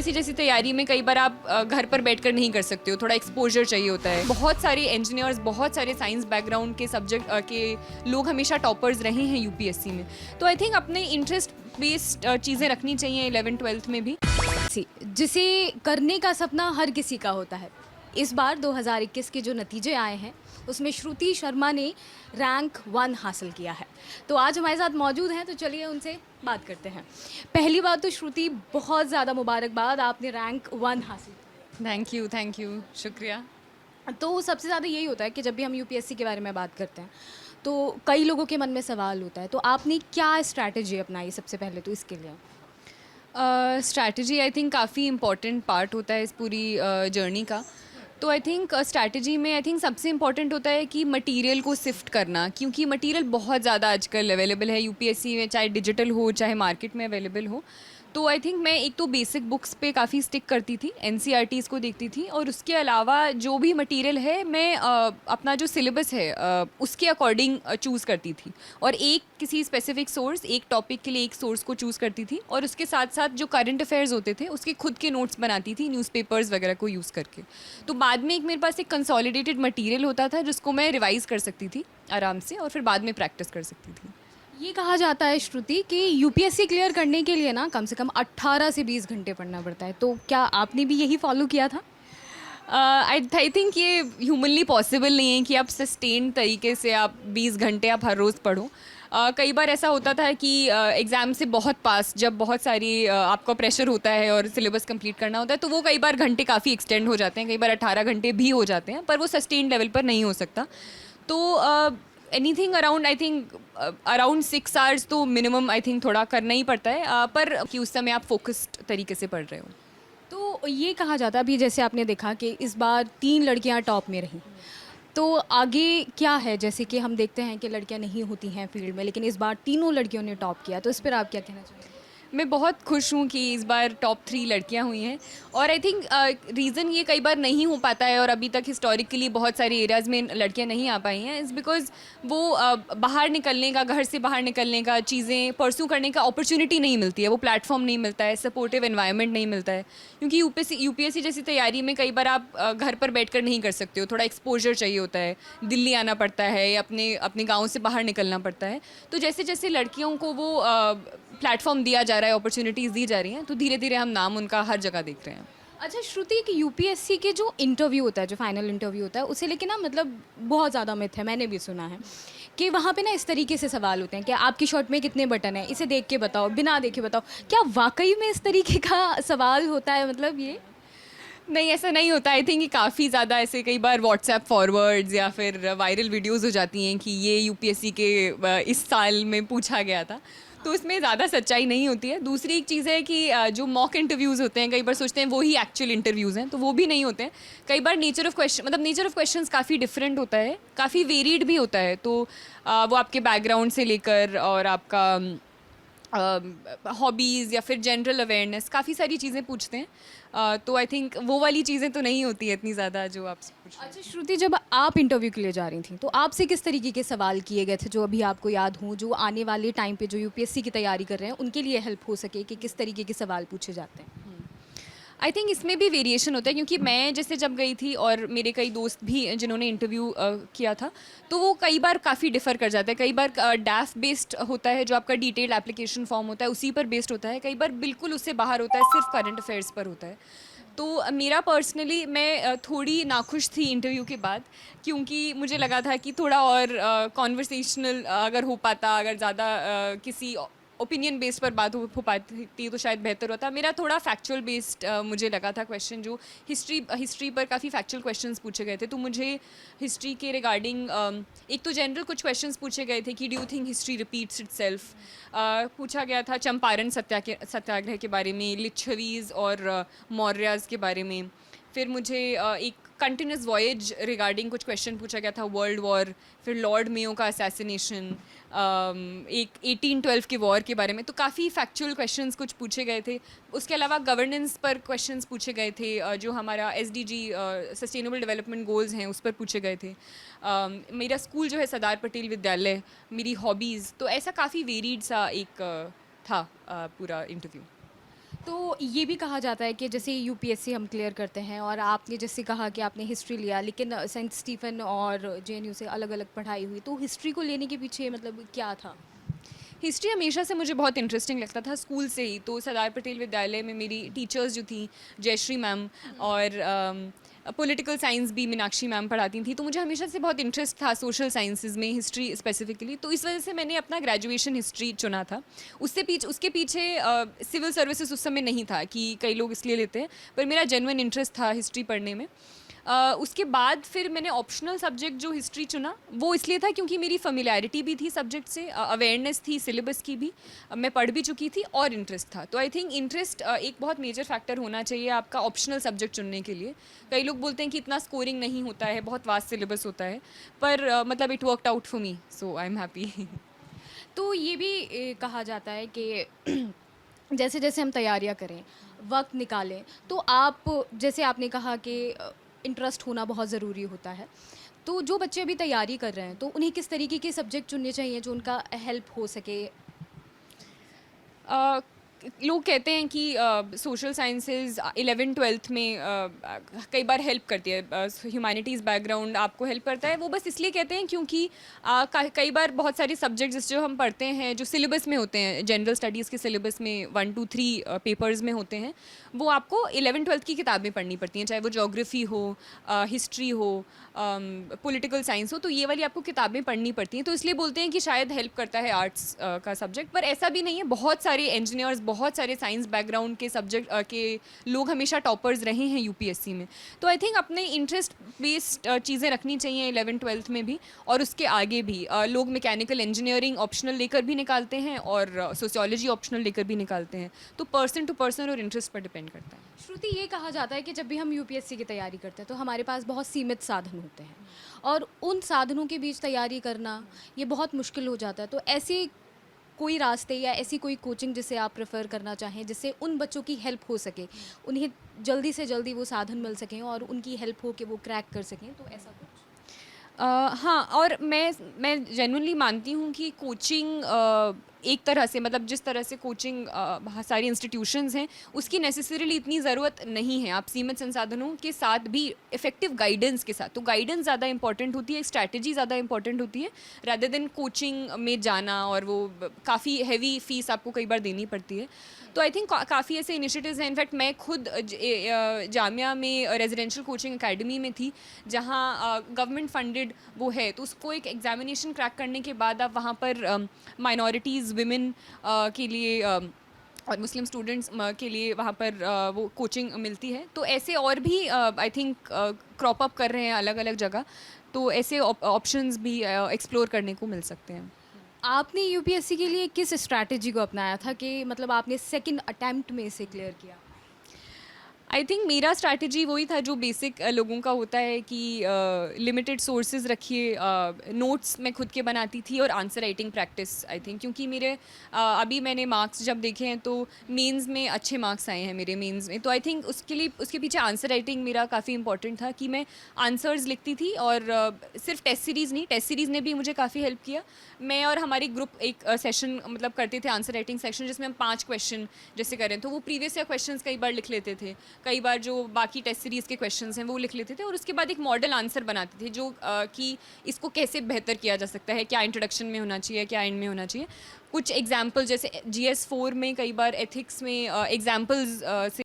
जैसी जैसी तैयारी में कई बार आप घर पर बैठकर नहीं कर सकते हो, थोड़ा एक्सपोजर चाहिए होता है। बहुत सारे इंजीनियर्स, बहुत सारे साइंस बैकग्राउंड के सब्जेक्ट के लोग हमेशा टॉपर्स रहे हैं यूपीएससी में। तो आई थिंक अपने इंटरेस्ट बेस्ड चीज़ें रखनी चाहिए 11th-12th में भी। जिसे करने का सपना हर किसी का होता है। इस बार 2021 के जो नतीजे आए हैं उसमें श्रुति शर्मा ने रैंक 1 हासिल किया है। तो आज हमारे साथ मौजूद हैं, तो चलिए उनसे बात करते हैं। पहली बात तो श्रुति, बहुत ज़्यादा मुबारकबाद, आपने रैंक 1 हासिल थैंक यू, शुक्रिया। किया। तो सबसे ज़्यादा यही होता है कि जब भी हम यूपीएससी के बारे में बात करते हैं तो कई लोगों के मन में सवाल होता है, तो आपने क्या स्ट्रैटेजी अपनाई सबसे पहले तो इसके लिए? स्ट्रैटेजी आई थिंक काफ़ी इम्पॉर्टेंट पार्ट होता है इस पूरी जर्नी का। तो आई थिंक स्ट्रैटेजी में आई थिंक सबसे इम्पॉर्टेंट होता है कि मटेरियल को सिफ्ट करना, क्योंकि मटेरियल बहुत ज़्यादा आजकल अवेलेबल है यूपीएससी में, चाहे डिजिटल हो चाहे मार्केट में अवेलेबल हो। तो आई थिंक मैं एक तो बेसिक बुक्स पे काफ़ी स्टिक करती थी, एनसीईआरटीज़ को देखती थी, और उसके अलावा जो भी मटेरियल है मैं अपना जो सिलेबस है उसके अकॉर्डिंग चूज़ करती थी, और एक किसी स्पेसिफिक सोर्स, एक टॉपिक के लिए एक सोर्स को चूज़ करती थी, और उसके साथ साथ जो करंट अफेयर्स होते थे उसके खुद के नोट्स बनाती थी न्यूज़पेपर्स वगैरह को यूज़ करके। तो बाद में एक मेरे पास एक कंसोलिडेटेड मटेरियल होता था जिसको मैं रिवाइज़ कर सकती थी आराम से, और फिर बाद में प्रैक्टिस कर सकती थी। ये कहा जाता है श्रुति कि यूपीएससी क्लियर करने के लिए ना कम से कम 18 से 20 घंटे पढ़ना पड़ता है, तो क्या आपने भी यही फॉलो किया था? आई थिंक ये ह्यूमनली पॉसिबल नहीं है कि आप सस्टेन तरीके से आप 20 घंटे आप हर रोज़ पढ़ो। कई बार ऐसा होता था कि एग्ज़ाम से बहुत पास जब बहुत सारी आपका प्रेशर होता है और सिलेबस कंप्लीट करना होता है, तो वो कई बार घंटे काफ़ी एक्सटेंड हो जाते हैं, कई बार 18 घंटे भी हो जाते हैं, पर वो सस्टेन लेवल पर नहीं हो सकता। तो anything around I think around 6 hours तो मिनिमम आई थिंक थोड़ा करना ही पड़ता है, पर कि उस समय आप फोकस्ड तरीके से पढ़ रहे हो। तो ये कहा जाता है, अभी जैसे आपने देखा कि इस बार 3 लड़कियां टॉप में रहीं, तो आगे क्या है? जैसे कि हम देखते हैं कि लड़कियां नहीं होती हैं फील्ड में, लेकिन इस बार तीनों लड़कियों ने टॉप किया, तो इस पर आप क्या कहना चाहेंगे? मैं बहुत खुश हूँ कि इस बार टॉप 3 लड़कियाँ हुई हैं, और आई थिंक रीज़न ये कई बार नहीं हो पाता है, और अभी तक हिस्टोरिकली बहुत सारे एरियाज़ में लड़कियाँ नहीं आ पाई हैं, इज़ बिकॉज़ वो बाहर निकलने का, घर से बाहर निकलने का, चीज़ें परस्यू करने का अपॉर्चुनिटी नहीं मिलती है, वो प्लेटफॉर्म नहीं मिलता है, सपोर्टिव एनवायरनमेंट नहीं मिलता है। क्योंकि यूपीएससी जैसी तैयारी में कई बार आप घर पर बैठकर नहीं कर सकते हो, थोड़ा एक्सपोजर चाहिए होता है, दिल्ली आना पड़ता है, या अपने अपने गाँव से बाहर निकलना पड़ता है। तो जैसे जैसे लड़कियों को वो प्लेटफॉर्म दिया जा रहा है, अपॉर्चुनिटीज़ दी जा रही हैं, तो धीरे धीरे हम नाम उनका हर जगह देख रहे हैं। अच्छा श्रुति, कि यूपीएससी के जो इंटरव्यू होता है, जो फाइनल इंटरव्यू होता है, उसे लेके ना मतलब बहुत ज़्यादा मिथ है, मैंने भी सुना है कि वहाँ पे ना इस तरीके से सवाल होते हैं कि आपकी शर्ट में कितने बटन हैं, इसे देख के बताओ, बिना देखे बताओ। क्या वाकई में इस तरीके का सवाल होता है? मतलब ये नहीं, ऐसा नहीं होता। आई थिंक काफ़ी ज़्यादा ऐसे कई बार व्हाट्सएप फॉरवर्ड्स या फिर वायरल वीडियोज़ हो जाती हैं कि ये यूपीएससी के इस साल में पूछा गया था, तो इसमें ज़्यादा सच्चाई नहीं होती है। दूसरी एक चीज़ है कि जो मॉक इंटरव्यूज़ होते हैं, कई बार सोचते हैं वो ही एक्चुअल इंटरव्यूज़ हैं, तो वो भी नहीं होते हैं। कई बार नेचर ऑफ़ क्वेश्चंस काफ़ी डिफरेंट होता है, काफ़ी वेरिड भी होता है, तो वो आपके बैकग्राउंड से लेकर और आपका हॉबीज़ या फिर जनरल अवेयरनेस, काफ़ी सारी चीज़ें पूछते हैं। तो आई थिंक वो वाली चीज़ें तो नहीं होती है इतनी ज़्यादा जो आप पूछ रहे हैं। अच्छा श्रुति, जब आप इंटरव्यू के लिए जा रही थी तो आपसे किस तरीके के सवाल किए गए थे जो अभी आपको याद हों, जो आने वाले टाइम पे जो यूपीएससी की तैयारी कर रहे हैं उनके लिए हेल्प हो सके कि किस तरीके के सवाल पूछे जाते हैं? आई थिंक इसमें भी वेरिएशन होता है, क्योंकि मैं जैसे जब गई थी और मेरे कई दोस्त भी जिन्होंने इंटरव्यू किया था, तो वो कई बार काफ़ी डिफ़र कर जाता है। कई बार डैफ बेस्ड होता है, जो आपका डिटेल्ड एप्लीकेशन फॉर्म होता है उसी पर बेस्ड होता है, कई बार बिल्कुल उससे बाहर होता है, सिर्फ करंट अफेयर्स पर होता है। तो मेरा पर्सनली मैं थोड़ी नाखुश थी इंटरव्यू के बाद, क्योंकि मुझे लगा था कि थोड़ा और कॉन्वर्सेशनल अगर हो पाता, अगर ज़्यादा किसी ओपिनियन बेस्ड पर बात हो पाती तो शायद बेहतर होता। मेरा थोड़ा फैक्चुअल बेस्ड मुझे लगा था क्वेश्चन, जो हिस्ट्री पर काफ़ी फैक्चुअल क्वेश्चंस पूछे गए थे, तो मुझे हिस्ट्री के रिगार्डिंग एक तो जनरल कुछ क्वेश्चंस पूछे गए थे कि do you think history repeats itself, पूछा गया था चंपारण सत्याग्रह के बारे में, लिच्छवीज़ और मौर्याज़ के बारे में। फिर मुझे एक कंटिन्यूस वॉयज रिगार्डिंग कुछ क्वेश्चन पूछा गया था, वर्ल्ड वॉर, फिर लॉर्ड मेयो का असैसिनेशन, एक 1812 के वॉर के बारे में, तो काफ़ी फैक्चुअल क्वेश्चंस कुछ पूछे गए थे। उसके अलावा गवर्नेंस पर क्वेश्चंस पूछे गए थे, जो हमारा एसडीजी सस्टेनेबल डेवलपमेंट गोल्स हैं उस पर पूछे गए थे। मेरा स्कूल जो है सरदार पटेल विद्यालय, मेरी हॉबीज़, तो ऐसा काफ़ी वेरीड सा एक था पूरा इंटरव्यू। तो ये भी कहा जाता है कि जैसे यूपीएससी हम क्लियर करते हैं और आपने जैसे कहा कि आपने हिस्ट्री लिया लेकिन सेंट स्टीफन और जेएनयू से अलग अलग पढ़ाई हुई, तो हिस्ट्री को लेने के पीछे मतलब क्या था? हिस्ट्री हमेशा से मुझे बहुत इंटरेस्टिंग लगता था स्कूल से ही। तो सरदार पटेल विद्यालय में मेरी टीचर्स जो थी, जयश्री मैम, और पॉलिटिकल साइंस भी मीनाक्षी मैम पढ़ाती थी। तो मुझे हमेशा से बहुत इंटरेस्ट था सोशल साइंसेज में, हिस्ट्री स्पेसिफिकली। तो इस वजह से मैंने अपना ग्रेजुएशन हिस्ट्री चुना था। उसके पीछे सिविल सर्विसेज उस समय नहीं था कि कई लोग इसलिए लेते हैं, पर मेरा जेन्युइन इंटरेस्ट था हिस्ट्री पढ़ने में। उसके बाद फिर मैंने ऑप्शनल सब्जेक्ट जो हिस्ट्री चुना वो इसलिए था क्योंकि मेरी फेमिलियरिटी भी थी सब्जेक्ट से, अवेयरनेस थी सिलेबस की भी, मैं पढ़ भी चुकी थी और इंटरेस्ट था। तो आई थिंक इंटरेस्ट एक बहुत मेजर फैक्टर होना चाहिए आपका ऑप्शनल सब्जेक्ट चुनने के लिए। कई लोग बोलते हैं कि इतना स्कोरिंग नहीं होता है, बहुत वास्ट सिलेबस होता है, पर मतलब it worked out for me, so I am happy. तो ये भी कहा जाता है कि जैसे जैसे हम तैयारियां करें, वक्त निकालें, तो आप जैसे आपने कहा कि इंटरेस्ट होना बहुत ज़रूरी होता है। तो जो बच्चे अभी तैयारी कर रहे हैं तो उन्हें किस तरीके के सब्जेक्ट चुनने चाहिए जो उनका हेल्प हो सके? अ, लोग कहते हैं कि सोशल साइंसेज 11th-12th में कई बार हेल्प करती है, ह्यूमैनिटीज़ बैकग्राउंड आपको हेल्प करता है। वो बस इसलिए कहते हैं क्योंकि कई बार बहुत सारे सब्जेक्ट्स जो हम पढ़ते हैं जो सिलेबस में होते हैं, जनरल स्टडीज़ के सिलेबस में 1 2 3 पेपर्स में होते हैं, वो आपको 11th-12th की किताबें पढ़नी पड़ती हैं, चाहे वो जोग्राफ़ी हो, हिस्ट्री हो, पॉलिटिकल साइंस हो। तो ये वाली आपको किताबें पढ़नी पड़ती हैं। तो इसलिए बोलते हैं कि शायद हेल्प करता है आर्ट्स का सब्जेक्ट, पर ऐसा भी नहीं है। बहुत सारे इंजीनियर्स, बहुत सारे साइंस बैकग्राउंड के सब्जेक्ट के लोग हमेशा टॉपर्स रहे हैं यूपीएससी में। तो आई थिंक अपने इंटरेस्ट बेस्ड चीज़ें रखनी चाहिए 11th-12th में भी, और उसके आगे भी। लोग मैकेनिकल इंजीनियरिंग ऑप्शनल लेकर भी निकालते हैं और सोशियोलॉजी ऑप्शनल लेकर भी निकालते हैं। तो पर्सन टू पर्सन और इंटरेस्ट पर डिपेंड करता है। श्रुति, ये कहा जाता है कि जब भी हम यूपीएससी की तैयारी करते हैं तो हमारे पास बहुत सीमित साधन होते हैं और उन साधनों के बीच तैयारी करना ये बहुत मुश्किल हो जाता है। तो ऐसे कोई रास्ते या ऐसी कोई कोचिंग जिसे आप प्रेफर करना चाहें जिससे उन बच्चों की हेल्प हो सके, उन्हें जल्दी से जल्दी वो साधन मिल सकें और उनकी हेल्प हो कि वो क्रैक कर सकें, तो ऐसा कुछ? हाँ, और मैं जेन्युइनली मानती हूँ कि कोचिंग एक तरह से, मतलब जिस तरह से कोचिंग बहुत सारी इंस्टीट्यूशंस हैं, उसकी नेसेसरीली इतनी ज़रूरत नहीं है। आप सीमित संसाधनों के साथ भी इफ़ेक्टिव गाइडेंस के साथ, तो गाइडेंस ज़्यादा इंपॉर्टेंट होती है, स्ट्रैटेजी ज़्यादा इंपॉर्टेंट होती है, रादर देन कोचिंग में जाना, और वो काफ़ी हैवी फीस आपको कई बार देनी पड़ती है। तो आई थिंक काफ़ी ऐसे इनिशिएटिव्स हैं। इनफैक्ट मैं खुद जामिया में रेजिडेंशियल कोचिंग एकेडमी में थी, जहाँ गवर्नमेंट फंडेड वो है। तो उसको एक एग्जामिनेशन क्रैक करने के बाद आप वहाँ पर माइनॉरिटीज़, विमेन के लिए और मुस्लिम स्टूडेंट्स के लिए वहाँ पर वो कोचिंग मिलती है। तो ऐसे और भी आई थिंक क्रॉप अप कर रहे हैं अलग अलग जगह। तो ऐसे ऑप्शंस भी एक्सप्लोर करने को मिल सकते हैं। आपने यूपीएससी के लिए किस स्ट्रैटेजी को अपनाया था कि मतलब आपने सेकंड अटेम्प्ट में इसे क्लियर किया? आई थिंक मेरा स्ट्रैटेजी वही था जो बेसिक लोगों का होता है कि लिमिटेड सोर्सेज रखिए, नोट्स मैं खुद के बनाती थी, और answer writing practice. I think क्योंकि मेरे अभी मैंने मार्क्स जब देखे हैं तो मेंस में अच्छे मार्क्स आए हैं मेरे मेंस में। तो आई थिंक उसके पीछे आंसर राइटिंग मेरा काफ़ी इंपॉर्टेंट था कि मैं आंसर्स लिखती थी, और सिर्फ टेस्ट सीरीज़ नहीं, टेस्ट सीरीज़ ने भी मुझे काफ़ी हेल्प किया। मैं और हमारी ग्रुप एक सेशन मतलब करते थे, आंसर राइटिंग सेक्शन, जिसमें हम 5 क्वेश्चन जैसे करें, तो वो प्रीवियस ईयर क्वेश्चंस कई बार लिख लेते थे, कई बार जो बाकी टेस्ट सीरीज़ के क्वेश्चंस हैं वो लिख लेते थे, और उसके बाद एक मॉडल आंसर बनाते थे जो कि इसको कैसे बेहतर किया जा सकता है, क्या इंट्रोडक्शन में होना चाहिए, क्या एंड में होना चाहिए। कुछ एग्जाम्पल जैसे GS4 में कई बार एथिक्स में एग्जाम्पल्स से